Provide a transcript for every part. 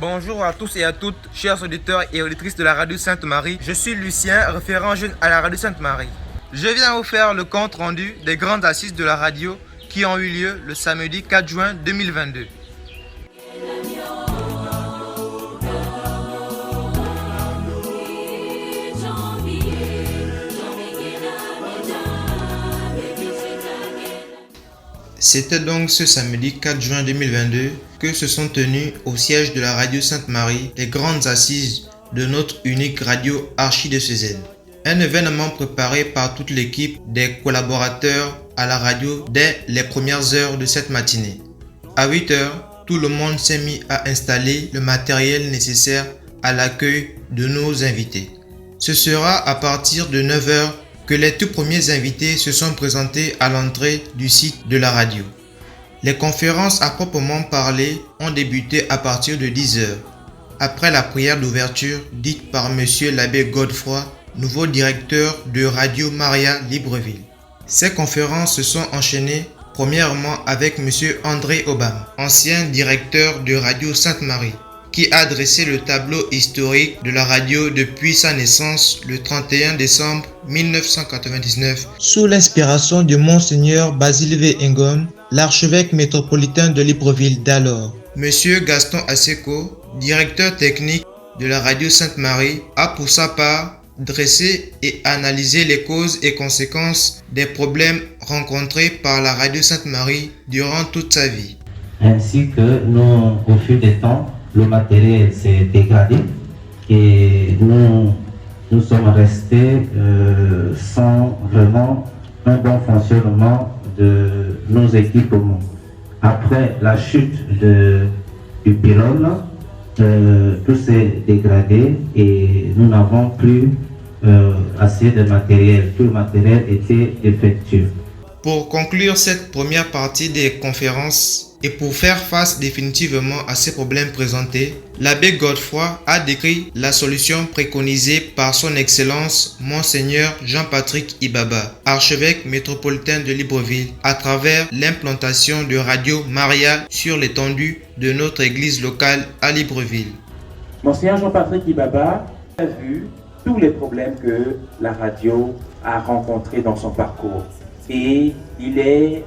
Bonjour à tous et à toutes, chers auditeurs et auditrices de la radio Sainte-Marie. Je suis Lucien, référent jeune à la radio Sainte-Marie. Je viens vous faire le compte rendu des grandes assises de la radio qui ont eu lieu le samedi 4 juin 2022. C'était donc ce samedi 4 juin 2022 que se sont tenues au siège de la radio Sainte-Marie les grandes assises de notre unique radio archidiocésaine. Un événement préparé par toute l'équipe des collaborateurs à la radio dès les premières heures de cette matinée. À 8 heures, tout le monde s'est mis à installer le matériel nécessaire à l'accueil de nos invités. Ce sera à partir de 9 heures que les tout premiers invités se sont présentés à l'entrée du site de la radio. Les conférences à proprement parler ont débuté à partir de 10 heures, après la prière d'ouverture dite par Monsieur l'abbé Godefroy, nouveau directeur de Radio Maria Libreville. Ces conférences se sont enchaînées premièrement avec Monsieur André Obam, ancien directeur de Radio Sainte-Marie, qui a dressé le tableau historique de la radio depuis sa naissance le 31 décembre 1999 sous l'inspiration de Monseigneur Basile V. Ngom, l'archevêque métropolitain de Libreville d'alors. Monsieur Gaston Asseco, directeur technique de la radio Sainte-Marie, a pour sa part dressé et analysé les causes et conséquences des problèmes rencontrés par la radio Sainte-Marie durant toute sa vie. Ainsi que nous, au fil des temps, le matériel s'est dégradé et nous sommes restés sans vraiment un bon fonctionnement de nos équipements. Après la chute du pylône, tout s'est dégradé et nous n'avons plus assez de matériel. Tout le matériel était défectueux. Pour conclure cette première partie des conférences, et pour faire face définitivement à ces problèmes présentés, l'abbé Godefroy a décrit la solution préconisée par son Excellence Monseigneur Jean-Patrick Ibaba, archevêque métropolitain de Libreville, à travers l'implantation de Radio Maria sur l'étendue de notre église locale à Libreville. Monseigneur Jean-Patrick Ibaba a vu tous les problèmes que la radio a rencontrés dans son parcours et il est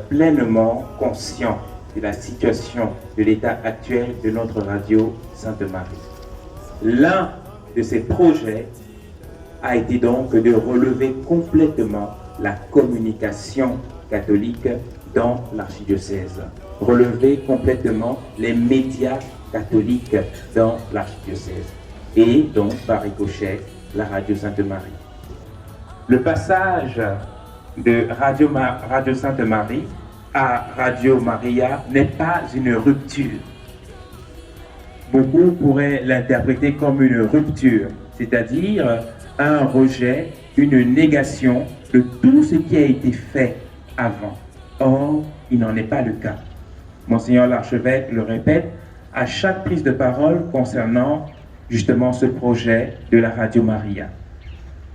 pleinement conscient de la situation, de l'état actuel de notre radio Sainte-Marie. L'un de ses projets a été donc de relever complètement la communication catholique dans l'archidiocèse, relever complètement les médias catholiques dans l'archidiocèse et donc par ricochet la radio Sainte-Marie. Le passage de Radio Sainte-Marie à Radio Maria n'est pas une rupture. Beaucoup pourraient l'interpréter comme une rupture, c'est-à-dire un rejet, une négation de tout ce qui a été fait avant. Or, il n'en est pas le cas. Monseigneur l'archevêque le répète à chaque prise de parole concernant justement ce projet de la Radio Maria.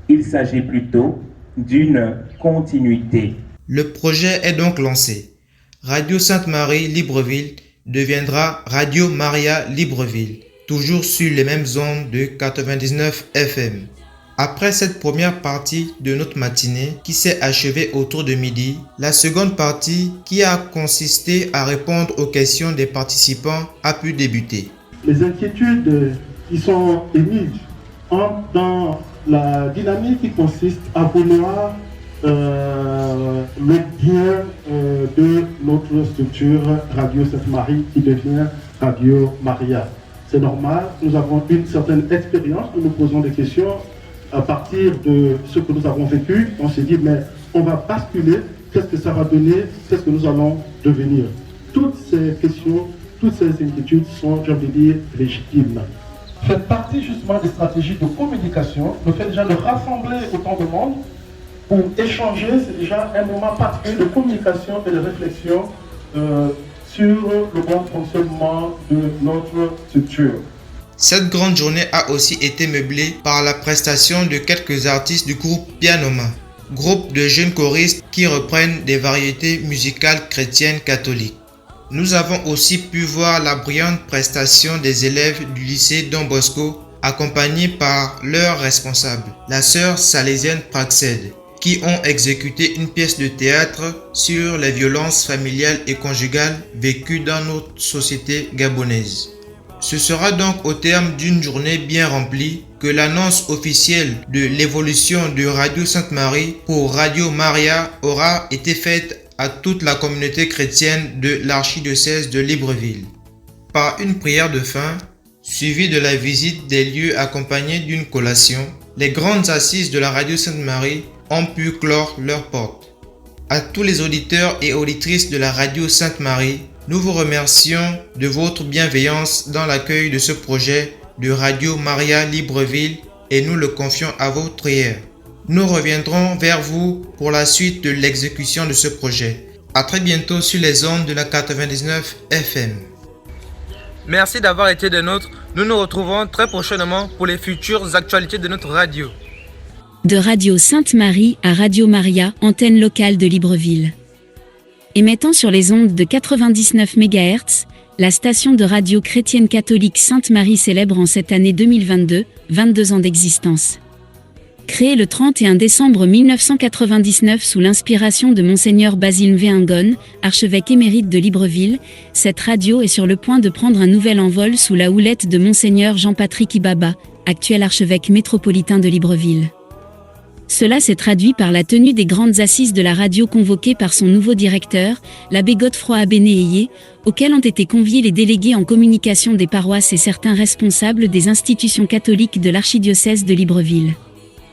Il s'agit plutôt d'une continuité. Le projet est donc lancé. Radio Sainte-Marie Libreville deviendra Radio Maria Libreville, toujours sur les mêmes ondes de 99 FM. Après cette première partie de notre matinée qui s'est achevée autour de midi, la seconde partie qui a consisté à répondre aux questions des participants a pu débuter. Les inquiétudes qui sont émises entrent dans la dynamique qui consiste à vouloir le bien de notre structure Radio Sainte-Marie qui devient Radio Maria. C'est normal, nous avons une certaine expérience, nous nous posons des questions à partir de ce que nous avons vécu. On s'est dit, mais on va basculer, qu'est-ce que ça va donner, qu'est-ce que nous allons devenir. Toutes ces questions, toutes ces inquiétudes sont, j'ai envie de dire, légitimes. Cette partie justement des stratégies de communication, le fait déjà de rassembler autant de monde pour échanger, c'est déjà un moment particulier de communication et de réflexion sur le bon fonctionnement de notre structure. Cette grande journée a aussi été meublée par la prestation de quelques artistes du groupe Pianoma, groupe de jeunes choristes qui reprennent des variétés musicales chrétiennes catholiques. Nous avons aussi pu voir la brillante prestation des élèves du lycée Don Bosco, accompagnés par leur responsable, la sœur salésienne Praxed, qui ont exécuté une pièce de théâtre sur les violences familiales et conjugales vécues dans notre société gabonaise. Ce sera donc au terme d'une journée bien remplie que l'annonce officielle de l'évolution de Radio Sainte-Marie pour Radio Maria aura été faite à toute la communauté chrétienne de l'archidiocèse de Libreville. Par une prière de fin, suivie de la visite des lieux accompagnée d'une collation, les grandes assises de la Radio Sainte-Marie ont pu clore leurs portes. À tous les auditeurs et auditrices de la Radio Sainte-Marie, nous vous remercions de votre bienveillance dans l'accueil de ce projet de Radio Maria Libreville et nous le confions à vos prières. Nous reviendrons vers vous pour la suite de l'exécution de ce projet. À très bientôt sur les ondes de la 99 FM. Merci d'avoir été des nôtres. Nous nous retrouvons très prochainement pour les futures actualités de notre radio. De Radio Sainte-Marie à Radio Maria, antenne locale de Libreville. Émettant sur les ondes de 99 MHz, la station de radio chrétienne catholique Sainte-Marie célèbre en cette année 2022, 22 ans d'existence. Créée le 31 décembre 1999 sous l'inspiration de Monseigneur Basile Mvéingon, archevêque émérite de Libreville, cette radio est sur le point de prendre un nouvel envol sous la houlette de Monseigneur Jean-Patrick Ibaba, actuel archevêque métropolitain de Libreville. Cela s'est traduit par la tenue des grandes assises de la radio convoquées par son nouveau directeur, l'abbé Godefroy Abéné-Ayé, auxquelles ont été conviés les délégués en communication des paroisses et certains responsables des institutions catholiques de l'archidiocèse de Libreville.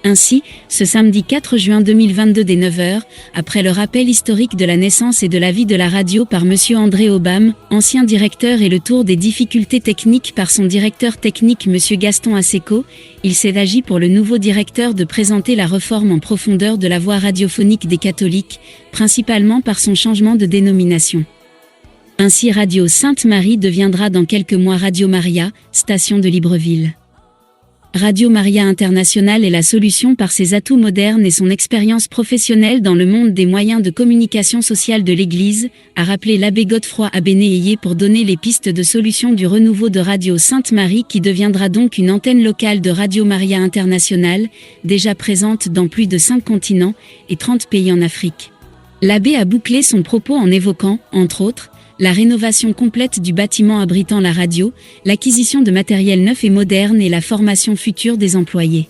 Ainsi, ce samedi 4 juin 2022 dès 9h, après le rappel historique de la naissance et de la vie de la radio par M. André Obam, ancien directeur et le tour des difficultés techniques par son directeur technique M. Gaston Asseco, il s'est agi pour le nouveau directeur de présenter la réforme en profondeur de la voix radiophonique des catholiques, principalement par son changement de dénomination. Ainsi Radio Sainte-Marie deviendra dans quelques mois Radio Maria, station de Libreville. Radio Maria International est la solution par ses atouts modernes et son expérience professionnelle dans le monde des moyens de communication sociale de l'Église, a rappelé l'abbé Godefroy Abéné-Ayé pour donner les pistes de solution du renouveau de Radio Sainte-Marie qui deviendra donc une antenne locale de Radio Maria International, déjà présente dans plus de 5 continents et 30 pays en Afrique. L'abbé a bouclé son propos en évoquant, entre autres, la rénovation complète du bâtiment abritant la radio, l'acquisition de matériel neuf et moderne et la formation future des employés.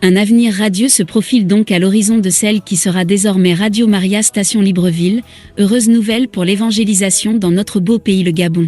Un avenir radieux se profile donc à l'horizon de celle qui sera désormais Radio Maria Station Libreville, heureuse nouvelle pour l'évangélisation dans notre beau pays le Gabon.